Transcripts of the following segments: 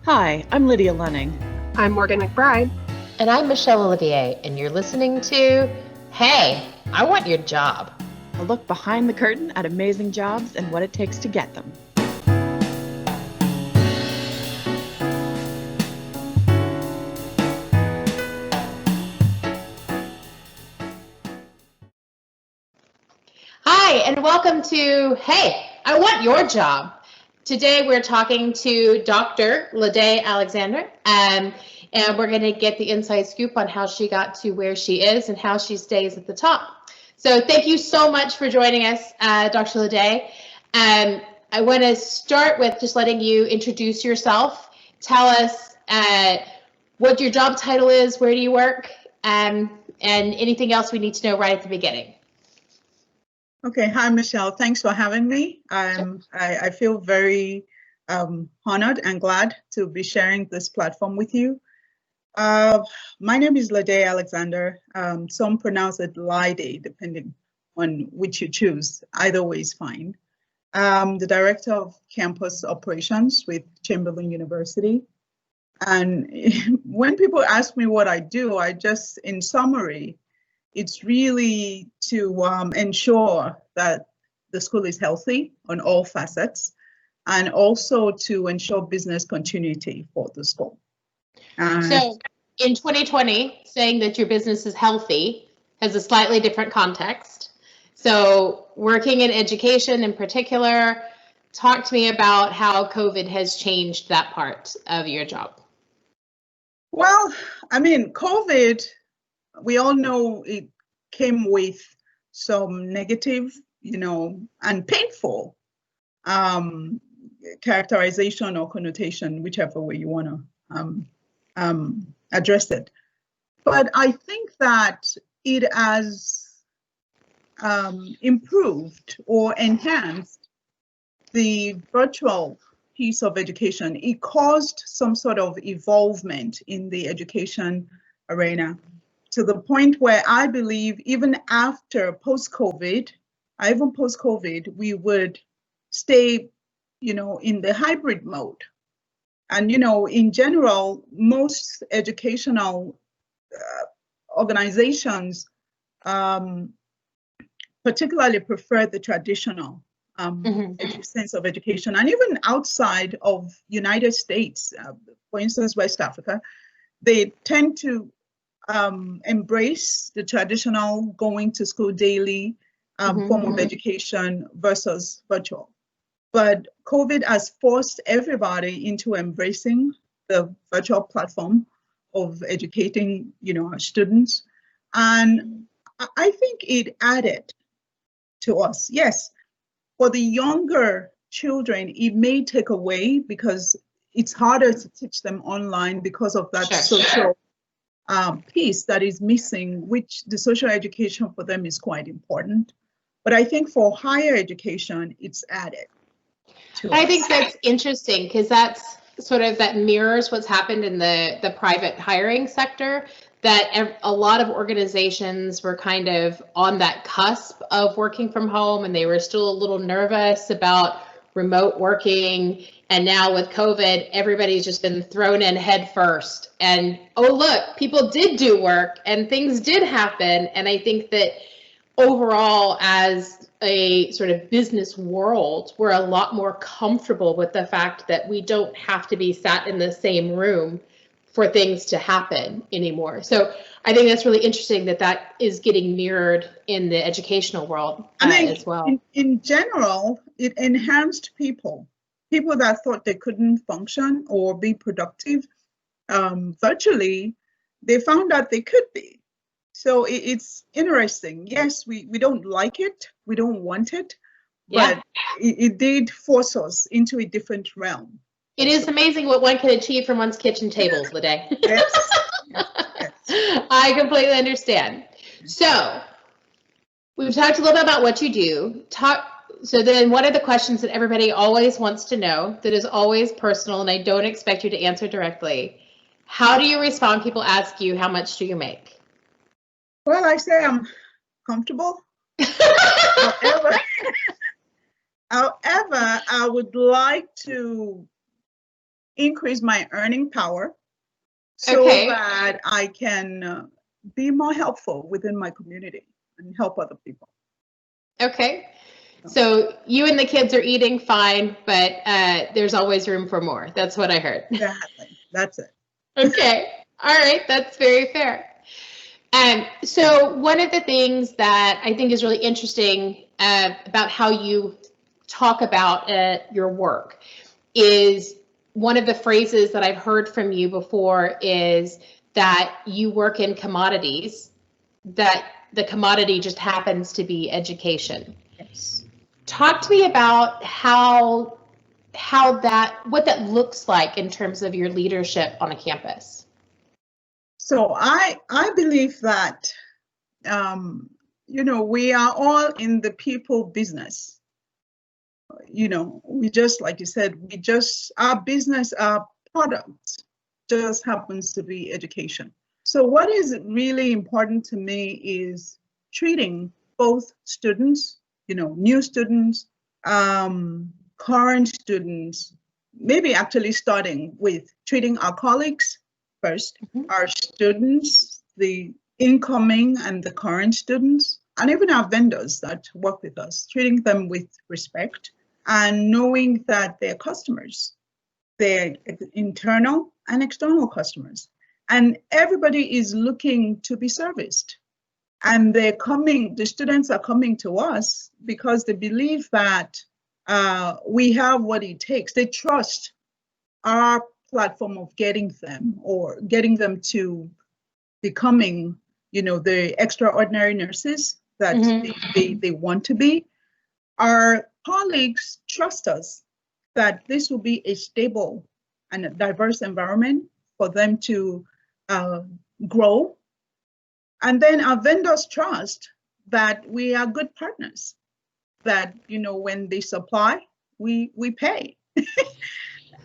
Hi, I'm Lydia Lunning. I'm Morgan McBride. And I'm Michelle Olivier, and you're listening to Hey, I Want Your Job. A look behind the curtain at amazing jobs and what it takes to get them. Hi, and welcome to Hey, I Want Your Job. Today we're talking to Dr. Laide Alexander, and we're going to get the inside scoop on how she got to where she is and how she stays at the top. So thank you so much for joining us, Dr. Laide. I want to start with just letting you introduce yourself. Tell us what your job title is, where do you work, and anything else we need to know right at the beginning. Okay, hi Michelle, thanks for having me. I feel very honored and glad to be sharing this platform with you. My name is Laide Alexander. Some pronounce it Laide, depending on which you choose. Either way is fine. I'm the Director of Campus Operations with Chamberlain University. And when people ask me what I do, I just, in summary, it's really to ensure that the school is healthy on all facets, and also to ensure business continuity for the school. So in 2020, saying that your business is healthy has a slightly different context. So working in education in particular, talk to me about how COVID has changed that part of your job. Well, I mean, COVID, we all know it came with some negative, and painful characterization or connotation, whichever way you want to address it. But I think that it has improved or enhanced the virtual piece of education. It caused some sort of evolvement in the education arena, to the point where I believe even after post-COVID, we would stay, in the hybrid mode. And, in general, most educational organizations particularly prefer the traditional sense of education. And even outside of United States, for instance, West Africa, they tend to embrace the traditional going to school daily form of education versus virtual. But COVID has forced everybody into embracing the virtual platform of educating, our students. And I think it added to us. Yes, for the younger children, it may take away because it's harder to teach them online because of that social piece that is missing, which the social education for them is quite important. But I think for higher education, it's added to us. I think that's interesting because that mirrors what's happened in the private hiring sector, that a lot of organizations were kind of on that cusp of working from home, and they were still a little nervous about remote working. And now with COVID, everybody's just been thrown in head first. And oh, look, people did do work and things did happen. And I think that overall, as a sort of business world, we're a lot more comfortable with the fact that we don't have to be sat in the same room for things to happen anymore. So I think that's really interesting that is getting mirrored in the educational world as well. In general, it enhanced people that thought they couldn't function or be productive virtually. They found out they could be. So it's interesting. Yes, we don't like it, we don't want it, but it did force us into a different realm. It is amazing what one can achieve from one's kitchen tables, Laide. Yes. I completely understand. So we've talked a little bit about what you do. So then what are the questions that everybody always wants to know, that is always personal, and I don't expect you to answer directly? How do you respond when people ask you, how much do you make? Well, I say I'm comfortable. However, I would like to increase my earning power so that I can be more helpful within my community and help other people. Okay. So you and the kids are eating fine, but there's always room for more. That's what I heard. Exactly. That's it. Okay. All right. That's very fair. So one of the things that I think is really interesting about how you talk about your work is one of the phrases that I've heard from you before is that you work in commodities, that the commodity just happens to be education. Yes. Talk to me about what that looks like in terms of your leadership on a campus. So I believe that, we are all in the people business. We just, like you said, our business, our product just happens to be education. So what is really important to me is treating both students, new students, current students, maybe actually starting with treating our colleagues first, our students, the incoming and the current students, and even our vendors that work with us, treating them with respect and knowing that they're customers, they're internal and external customers. And everybody is looking to be serviced. And the students are coming to us because they believe that we have what it takes. They trust our platform of getting them to becoming, the extraordinary nurses that they want to be. Our colleagues trust us that this will be a stable and a diverse environment for them to grow. And then our vendors trust that we are good partners, that, when they supply, we pay.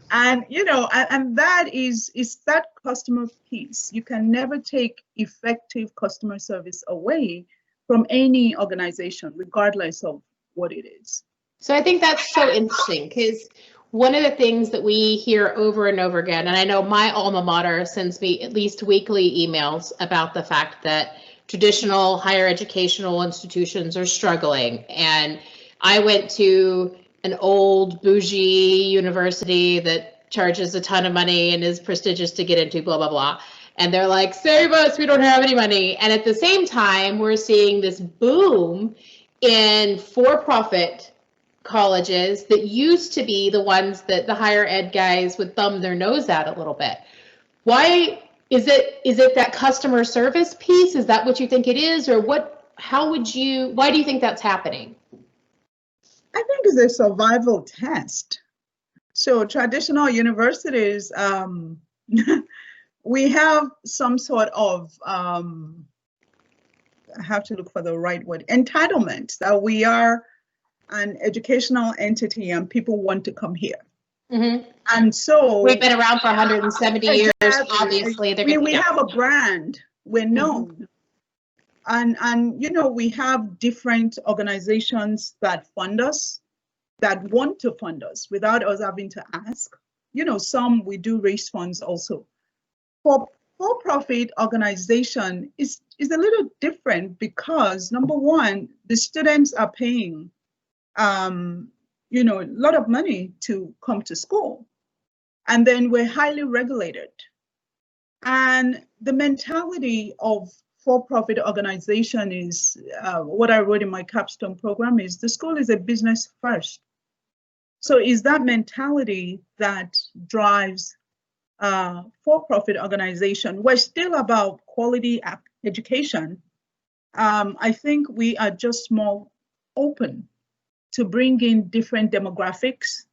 And, and that is that customer piece. You can never take effective customer service away from any organization, regardless of what it is. So I think that's so interesting because one of the things that we hear over and over again, and I know my alma mater sends me at least weekly emails about the fact that traditional higher educational institutions are struggling. And I went to an old bougie university that charges a ton of money and is prestigious to get into, blah, blah, blah. And they're like, save us, we don't have any money. And at the same time, we're seeing this boom in for-profit colleges that used to be the ones that the higher ed guys would thumb their nose at a little bit. Why is it that customer service piece? Is that what you think it is? Or why do you think that's happening? I think it's a survival test. So traditional universities, we have some sort of, I have to look for the right word, entitlement that we are an educational entity and people want to come here. Mm-hmm. And so we've been around for 170 years, obviously. We have a brand, we're known. Mm-hmm. And we have different organizations that fund us, that want to fund us without us having to ask. Some we do raise funds also. For-profit organization is a little different because, number one, the students are paying a lot of money to come to school. And then we're highly regulated. And the mentality of for-profit organization is, what I wrote in my capstone program is, the school is a business first. So is that mentality that drives for-profit organization? We're still about quality education. I think we are just more open to bring in different demographics,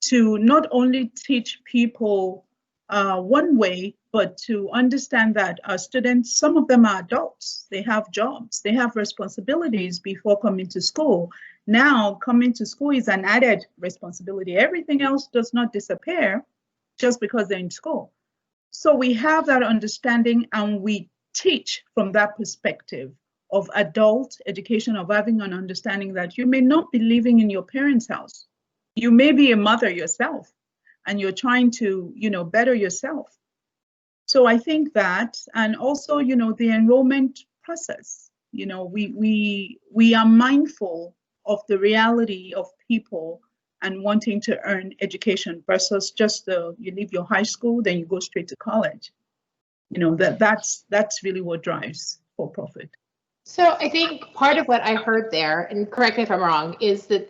to not only teach people one way, but to understand that our students, some of them are adults, they have jobs, they have responsibilities before coming to school. Now coming to school is an added responsibility. Everything else does not disappear just because they're in school. So we have that understanding and we teach from that perspective of adult education, of having an understanding that you may not be living in your parents' house. You may be a mother yourself, and you're trying to, better yourself. So I think that, and also, the enrollment process, we are mindful of the reality of people and wanting to earn education versus just you leave your high school, then you go straight to college. That's really what drives for profit. So I think part of what I heard there, and correct me if I'm wrong, is that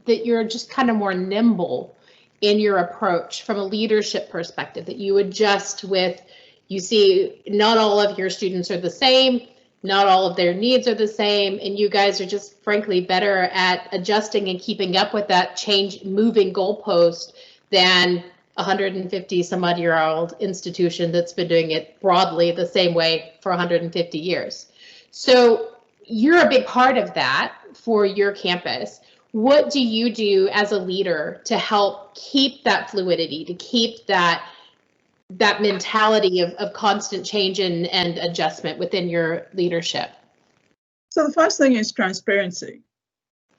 you're just kind of more nimble in your approach from a leadership perspective, that you adjust with, you see, not all of your students are the same, not all of their needs are the same, and you guys are just frankly better at adjusting and keeping up with that change, moving goalpost than 150 some odd year old institution that's been doing it broadly the same way for 150 years. So you're a big part of that for your campus. What do you do as a leader to help keep that fluidity, to keep that mentality of constant change and adjustment within your leadership? So the first thing is transparency.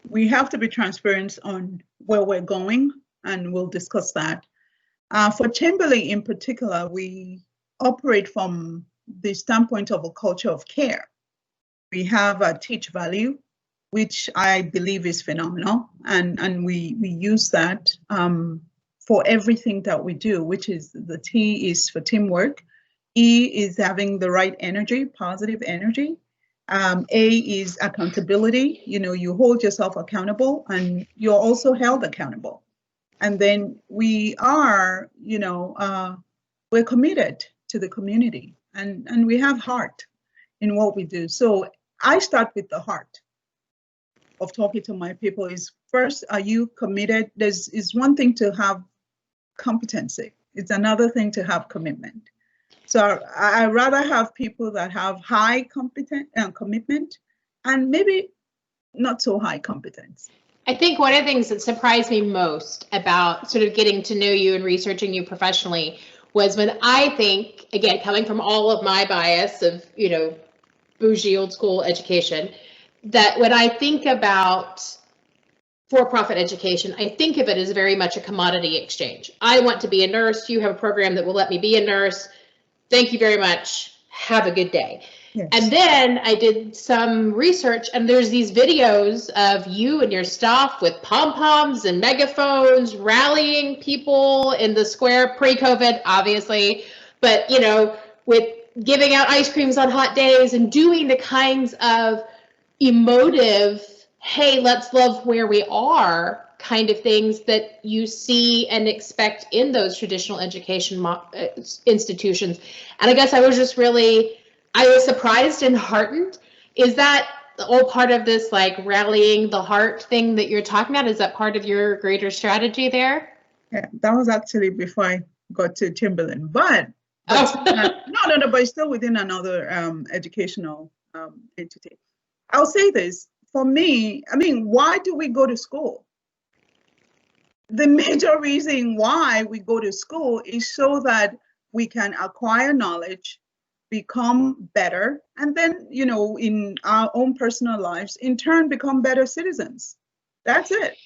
We have to be transparent on where we're going, and we'll discuss that. For Chamberlain in particular, we operate from the standpoint of a culture of care. We have a teach value, which I believe is phenomenal, and we use that for everything that we do, which is the T is for teamwork, E is having the right energy, positive energy, A is accountability, you hold yourself accountable and you're also held accountable. And then we are, we're committed to the community, and we have heart in what we do. So I start with the heart of talking to my people is, first, are you committed? Is one thing to have competency. It's another thing to have commitment. So I rather have people that have high commitment and maybe not so high competence. I think one of the things that surprised me most about sort of getting to know you and researching you professionally was when I think, again, coming from all of my bias of, bougie old school education, that when I think about for-profit education, I think of it as very much a commodity exchange. I want to be a nurse. You have a program that will let me be a nurse. Thank you very much. Have a good day. Yes. And then I did some research, and there's these videos of you and your staff with pom-poms and megaphones rallying people in the square pre-COVID, obviously, but with giving out ice creams on hot days and doing the kinds of emotive, hey, let's love where we are kind of things that you see and expect in those traditional education institutions. And I guess I was surprised and heartened. Is that all part of this like rallying the heart thing that you're talking about? Is that part of your greater strategy there? Yeah, that was actually before I got to Chamberlain, but no, but it's still within another educational entity. I'll say this, for me, why do we go to school? The major reason why we go to school is so that we can acquire knowledge, become better, and then, in our own personal lives, in turn, become better citizens. That's it.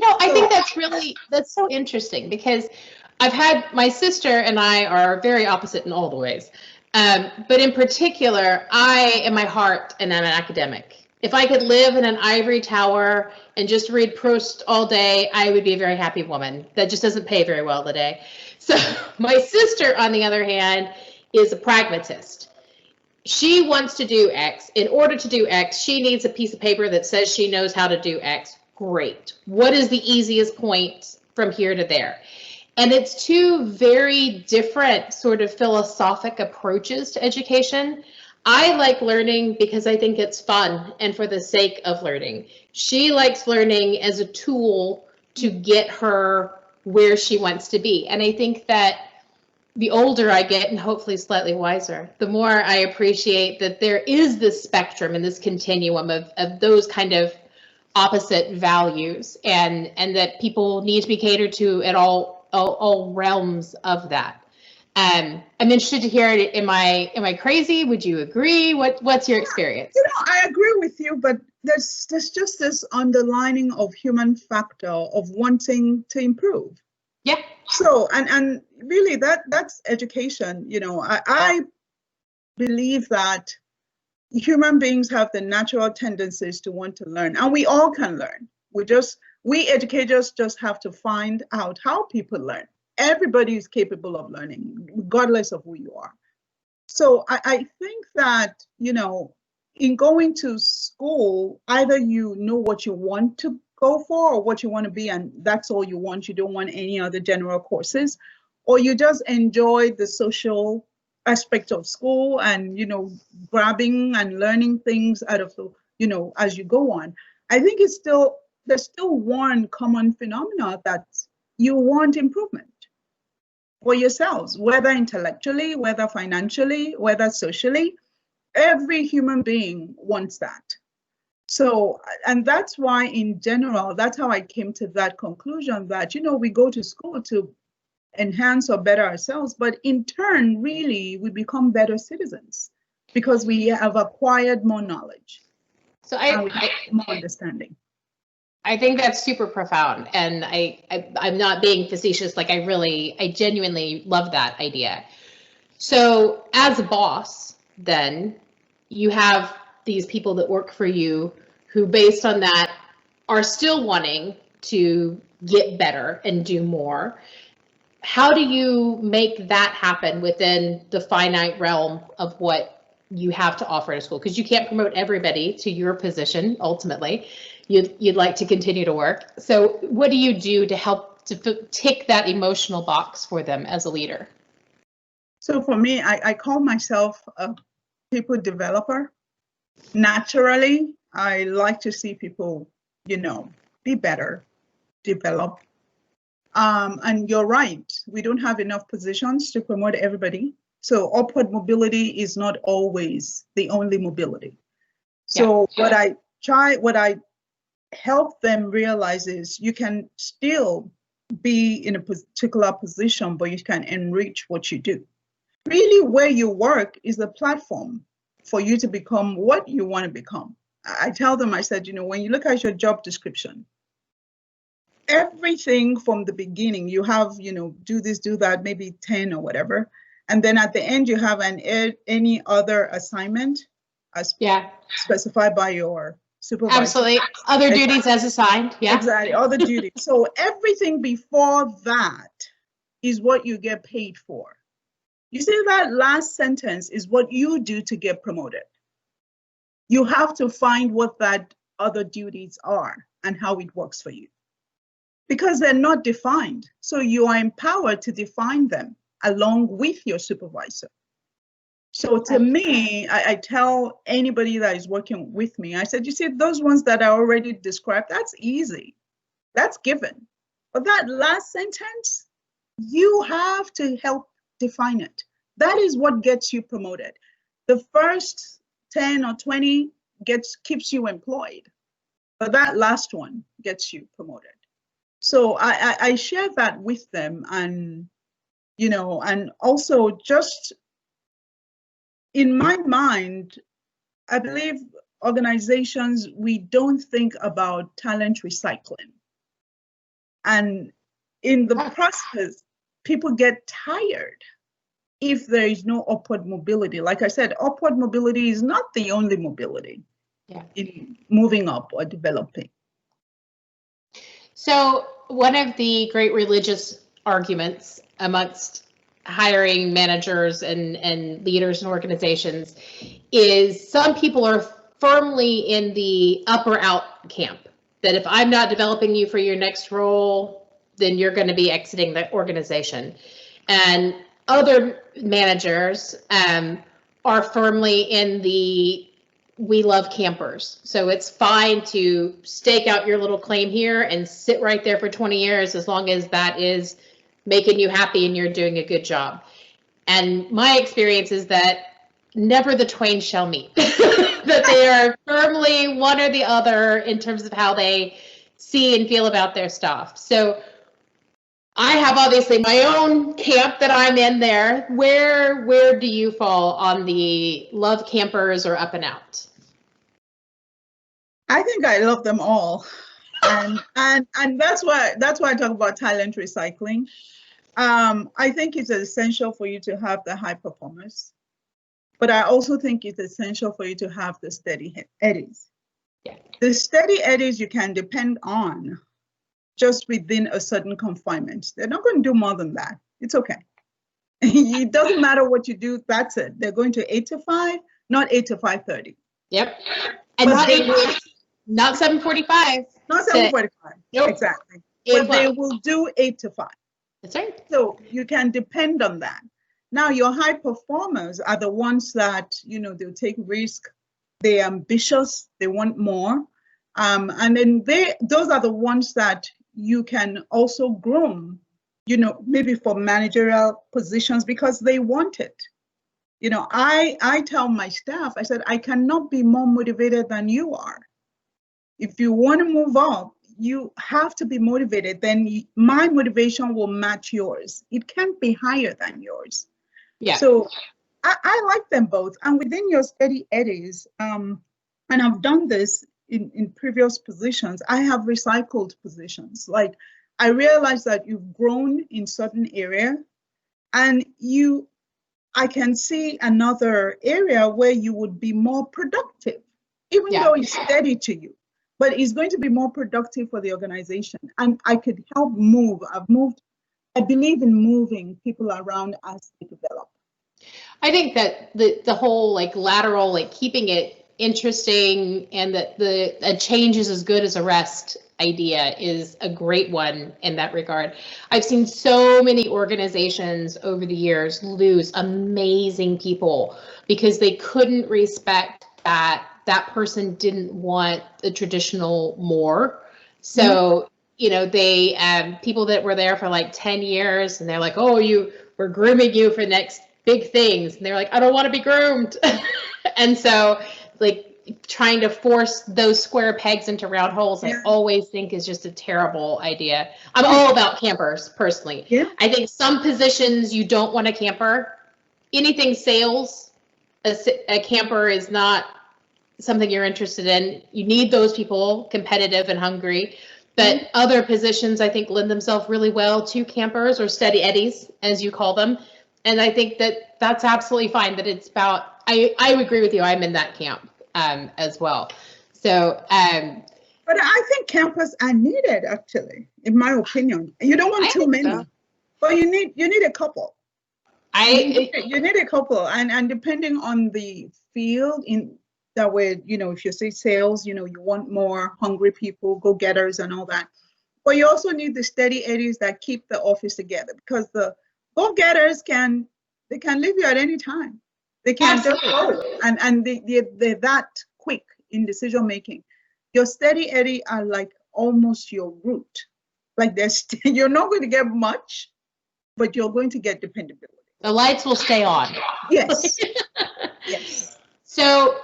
I think that's so interesting, because I've had, my sister and I are very opposite in all the ways. But in particular, I, in my heart, am an academic. If I could live in an ivory tower and just read Proust all day, I would be a very happy woman. That just doesn't pay very well today. So my sister, on the other hand, is a pragmatist. She wants to do X. In order to do X, she needs a piece of paper that says she knows how to do X. Great. What is the easiest point from here to there? And it's two very different sort of philosophic approaches to education. I like learning because I think it's fun and for the sake of learning. She likes learning as a tool to get her where she wants to be. And I think that the older I get, and hopefully slightly wiser, the more I appreciate that there is this spectrum and this continuum of those kind of opposite values, and that people need to be catered to at all realms of that. I'm interested to hear it. Am I crazy? Would you agree? What's your experience? I agree with you, but there's just this underlining of human factor of wanting to improve. Yeah. So, and really that's education. You know, I believe that human beings have the natural tendencies to want to learn, and we all can learn. We educators just have to find out how people learn. Everybody is capable of learning, regardless of who you are. So I think that, you know, in going to school, either you know what you want to go for or what you want to be, and that's all you want. You don't want any other general courses, or you just enjoy the social aspect of school and, you know, grabbing and learning things out of the, you know, as you go on. I think there's still one common phenomena that you want improvement for yourselves, whether intellectually, whether financially, whether socially. Every human being wants that. So, and that's why in general, that's how I came to that conclusion that, you know, we go to school to enhance or better ourselves, but in turn, really, we become better citizens because we have acquired more knowledge. So more understanding. I think that's super profound, and I'm not being facetious. Like I genuinely love that idea. So as a boss, then you have these people that work for you who, based on that, are still wanting to get better and do more. How do you make that happen within the finite realm of what you have to offer at a school? Because you can't promote everybody to your position ultimately. You'd like to continue to work. So what do you do to help to tick that emotional box for them as a leader? So for me, I call myself a people developer. Naturally, I like to see people, you know, be better, develop. And you're right, we don't have enough positions to promote everybody. So upward mobility is not always the only mobility. So yeah. What I help them realize is you can still be in a particular position, but you can enrich what you do. Really, where you work is the platform for you to become what you want to become. I tell them, I said, you know, when you look at your job description, everything from the beginning, you have, you know, do this, do that, maybe 10 or whatever. And then at the end, you have any other assignment as specified by your supervisor. Absolutely. Other duties as assigned. Yeah. Exactly. Other duties. So everything before that is what you get paid for. You see, that last sentence is what you do to get promoted. You have to find what that other duties are and how it works for you, because they're not defined. So you are empowered to define them along with your supervisor. So to me, I tell anybody that is working with me, I said, you see, those ones that are already described, that's easy. That's given. But that last sentence, you have to help define it. That is what gets you promoted. The first 10 or 20 keeps you employed, but that last one gets you promoted. So I share that with them, and, you know, and also just in my mind, I believe organizations, we don't think about talent recycling. And in the process, people get tired if there is no upward mobility. Like I said, upward mobility is not the only mobility in moving up or developing. So one of the great religious arguments amongst hiring managers and leaders and organizations is some people are firmly in the up or out camp, that if I'm not developing you for your next role, then you're going to be exiting the organization. And other managers are firmly in the we love campers. So it's fine to stake out your little claim here and sit right there for 20 years as long as that is making you happy and you're doing a good job. And my experience is that never the twain shall meet, that they are firmly one or the other in terms of how they see and feel about their stuff. So I have obviously my own camp that I'm in there. Where do you fall on the love campers or up and out? I think I love them all. And that's why I talk about talent recycling. I think it's essential for you to have the high performers, but I also think it's essential for you to have the steady eddies. Yeah. The steady eddies you can depend on just within a certain confinement. They're not going to do more than that. It's okay. It doesn't matter what you do, that's it. They're going to 8 to 5, not 8 to 5:30. Yep. And not 7:45. Not 7:45. Nope. Exactly. But they will do 8 to 5. That's right. So you can depend on that. Now, your high performers are the ones that, they'll take risk. They're ambitious. They want more. And then those are the ones that you can also groom, maybe for managerial positions because they want it. I tell my staff, I said, I cannot be more motivated than you are. If you want to move up, you have to be motivated. Then my motivation will match yours. It can't be higher than yours. Yeah. So I like them both. And within your steady eddies, and I've done this in previous positions, I have recycled positions. Like I realized that you've grown in certain area and I can see another area where you would be more productive, even though it's steady to you, but it's going to be more productive for the organization. And I could help move. I believe in moving people around as they develop. I think that the whole lateral, keeping it interesting and that a change is as good as a rest idea is a great one in that regard. I've seen so many organizations over the years lose amazing people because they couldn't respect that person didn't want the traditional more. So, they people that were there for 10 years and they're like, oh, we're grooming you for the next big things. And they're like, I don't want to be groomed. And so trying to force those square pegs into round holes, I always think is just a terrible idea. I'm all about campers personally. Yeah. I think some positions you don't want a camper. Anything sales, a camper is not something you're interested in. You need those people competitive and hungry. But other positions I think lend themselves really well to campers or steady eddies, as you call them. And I think that that's absolutely fine. That it's about, I agree with you. I'm in that camp as well. So, but I think campers are needed, actually, in my opinion. You don't want too many, but you need a couple. You need a couple, and depending on the field in that way, if you say sales, you want more hungry people, go-getters, and all that. But you also need the steady eddies that keep the office together, because the go-getters can leave you at any time. They can just go, and they're that quick in decision making. Your steady eddy are almost your root. You're not going to get much, but you're going to get dependability. The lights will stay on. Yes. Yes. So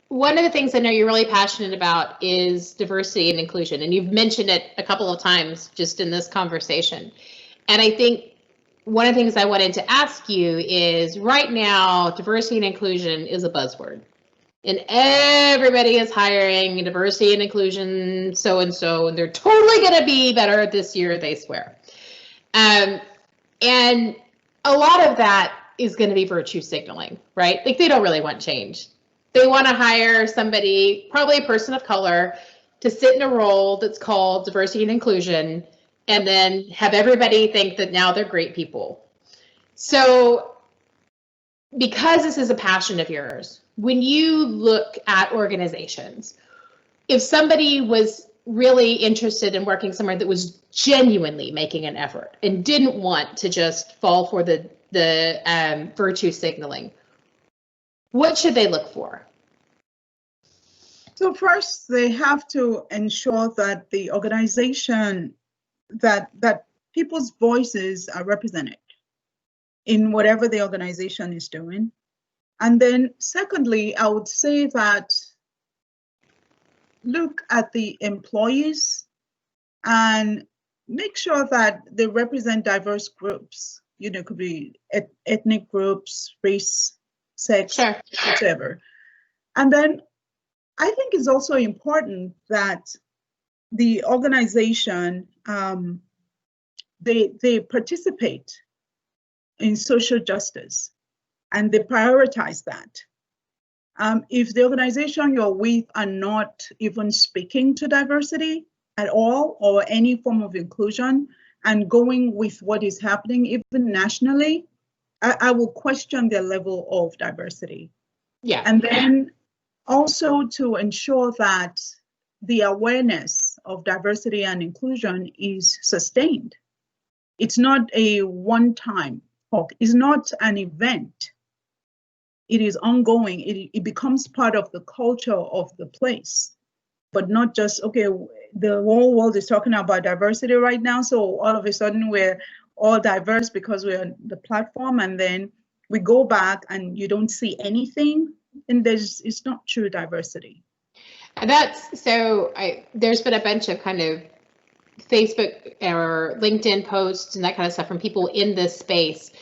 one of the things I know you're really passionate about is diversity and inclusion, and you've mentioned it a couple of times just in this conversation. And I think one of the things I wanted to ask you is, right now, diversity and inclusion is a buzzword. And everybody is hiring diversity and inclusion so-and-so, and they're totally going to be better this year, they swear. And a lot of that is going to be virtue signaling, right? They don't really want change. They want to hire somebody, probably a person of color, to sit in a role that's called diversity and inclusion, and then have everybody think that now they're great people. So because this is a passion of yours, when you look at organizations, if somebody was really interested in working somewhere that was genuinely making an effort and didn't want to just fall for the virtue signaling, what should they look for? So first, they have to ensure that the organization, that people's voices are represented in whatever the organization is doing. And then secondly, I would say that look at the employees and make sure that they represent diverse groups. It could be ethnic groups, race, sex, sure, whatever. And then I think it's also important that the organization, they participate in social justice and they prioritize that. If the organization you're with are not even speaking to diversity at all or any form of inclusion and going with what is happening even nationally, I will question their level of diversity. Yeah. And then also to ensure that the awareness of diversity and inclusion is sustained. It's not a one-time talk. It's not an event. It is ongoing. It becomes part of the culture of the place, but not just, okay, the whole world is talking about diversity right now, so all of a sudden we're all diverse because we're on the platform, and then we go back and you don't see anything, and it's not true diversity. And there's been a bunch of kind of Facebook or LinkedIn posts and that kind of stuff from people in this space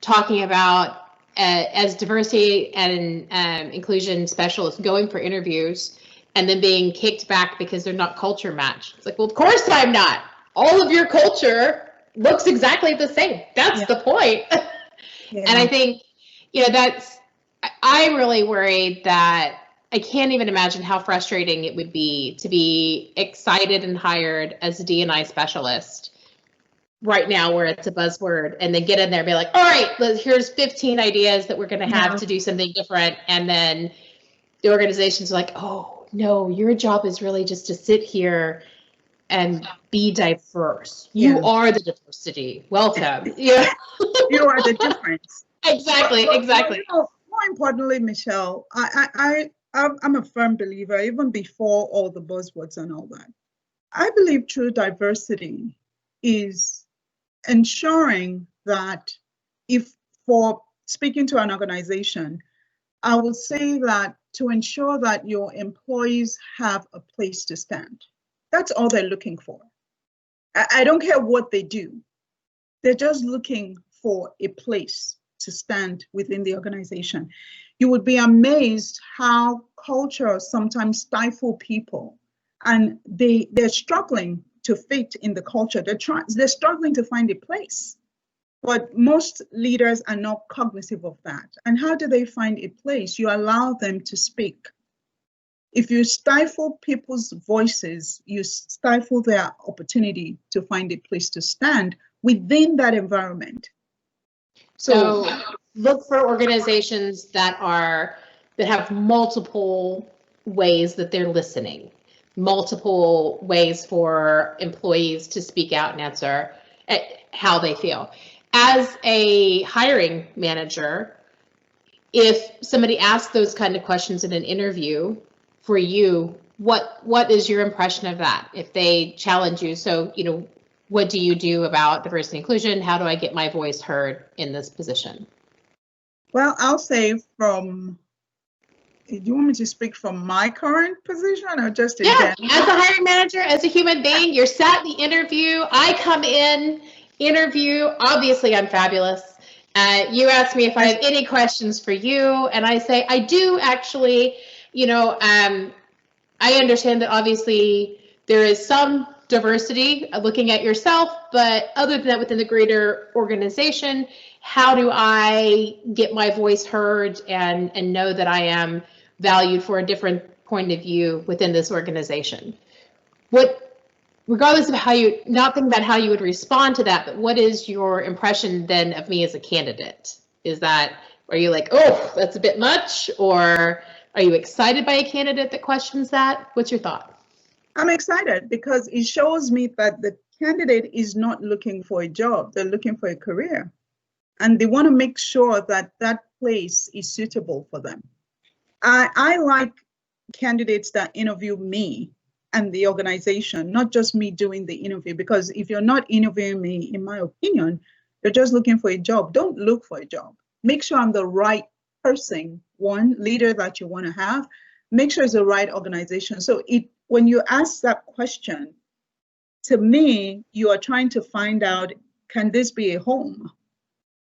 talking about as diversity and inclusion specialists going for interviews and then being kicked back because they're not culture matched. It's like, well, of course I'm not. All of your culture looks exactly the same. That's the point. Yeah. And I think, I'm really worried that I can't even imagine how frustrating it would be to be excited and hired as a D&I specialist right now where it's a buzzword, and then get in there and be like, all right, here's 15 ideas that we're going to have to do something different. And then the organization's like, oh, no, your job is really just to sit here and be diverse. You are the diversity. Welcome. Yeah. You are the difference. Exactly. More importantly, Michelle, I'm a firm believer, even before all the buzzwords and all that. I believe true diversity is ensuring that if, for speaking to an organization, I will say that to ensure that your employees have a place to stand. That's all they're looking for. I don't care what they do. They're just looking for a place to stand within the organization. You would be amazed how culture sometimes stifle people, and they're struggling to fit in the culture. They're struggling to find a place. But most leaders are not cognizant of that. And how do they find a place? You allow them to speak. If you stifle people's voices, you stifle their opportunity to find a place to stand within that environment. So look for organizations that have multiple ways that they're listening, multiple ways for employees to speak out and answer how they feel. As a hiring manager, if somebody asks those kind of questions in an interview for you, what is your impression of that? If they challenge you, so, what do you do about diversity and inclusion? How do I get my voice heard in this position? Well, I'll say do you want me to speak from my current position or just in general? As a hiring manager, as a human being, you're sat in the interview. I come in, interview. Obviously, I'm fabulous. You ask me if I have any questions for you, and I say, I do actually, I understand that obviously there is some diversity looking at yourself, but other than that, within the greater organization, how do I get my voice heard and know that I am valued for a different point of view within this organization? Regardless of not thinking about how you would respond to that, but what is your impression then of me as a candidate? Are you like, oh, that's a bit much? Or are you excited by a candidate that questions that? What's your thought? I'm excited because it shows me that the candidate is not looking for a job. They're looking for a career. And they want to make sure that that place is suitable for them. I like candidates that interview me and the organization, not just me doing the interview, because if you're not interviewing me, in my opinion, you're just looking for a job. Don't look for a job. Make sure I'm the right person, leader that you want to have. Make sure it's the right organization. So when you ask that question, to me, you are trying to find out, can this be a home?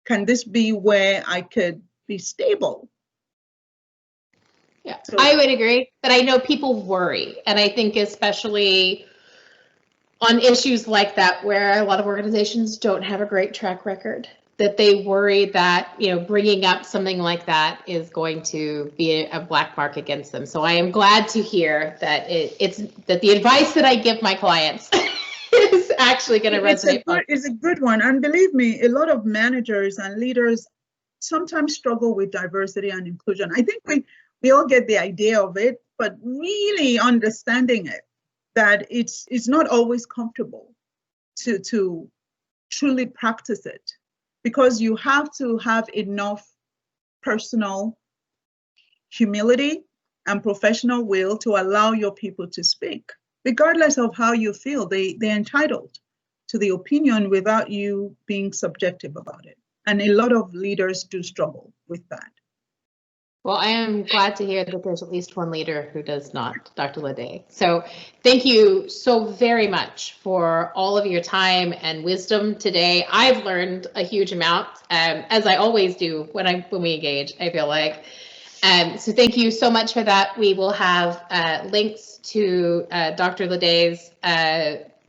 Can this be where I could be stable? Yeah, so I would agree, but I know people worry. And I think especially on issues like that, where a lot of organizations don't have a great track record, that they worry that, bringing up something like that is going to be a black mark against them. So I am glad to hear that it's that the advice that I give my clients is actually going to resonate. It's a good one. And believe me, a lot of managers and leaders sometimes struggle with diversity and inclusion. I think we all get the idea of it, but really understanding it, that it's not always comfortable to truly practice it, because you have to have enough personal humility and professional will to allow your people to speak, regardless of how you feel. They're entitled to the opinion without you being subjective about it. And a lot of leaders do struggle with that. Well, I am glad to hear that there's at least one leader who does not, Dr. Laide. So thank you so very much for all of your time and wisdom today. I've learned a huge amount, as I always do when we engage, I feel like. So thank you so much for that. We will have links to Dr. Laide's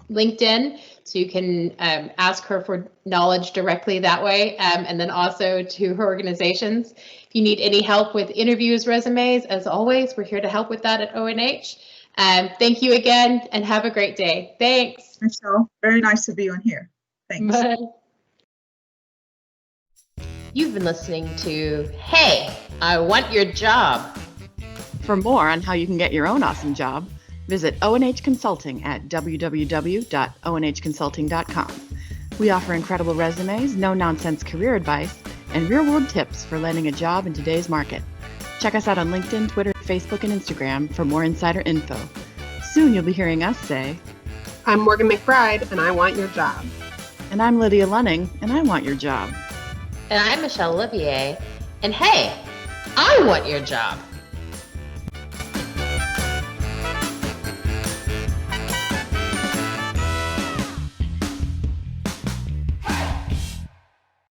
LinkedIn, so you can ask her for knowledge directly that way, and then also to her organizations. If you need any help with interviews, resumes, as always, we're here to help with that at ONH. Thank you again, and have a great day. Thanks. Michelle, very nice to be on here. Thanks. Bye. You've been listening to Hey, I Want Your Job. For more on how you can get your own awesome job, visit ONH Consulting at www.onhconsulting.com. We offer incredible resumes, no-nonsense career advice, and real-world tips for landing a job in today's market. Check us out on LinkedIn, Twitter, Facebook, and Instagram for more insider info. Soon you'll be hearing us say, I'm Morgan McBride, and I want your job. and I'm Lydia Lunning, and I want your job. And I'm Michelle Olivier, and hey, I want your job.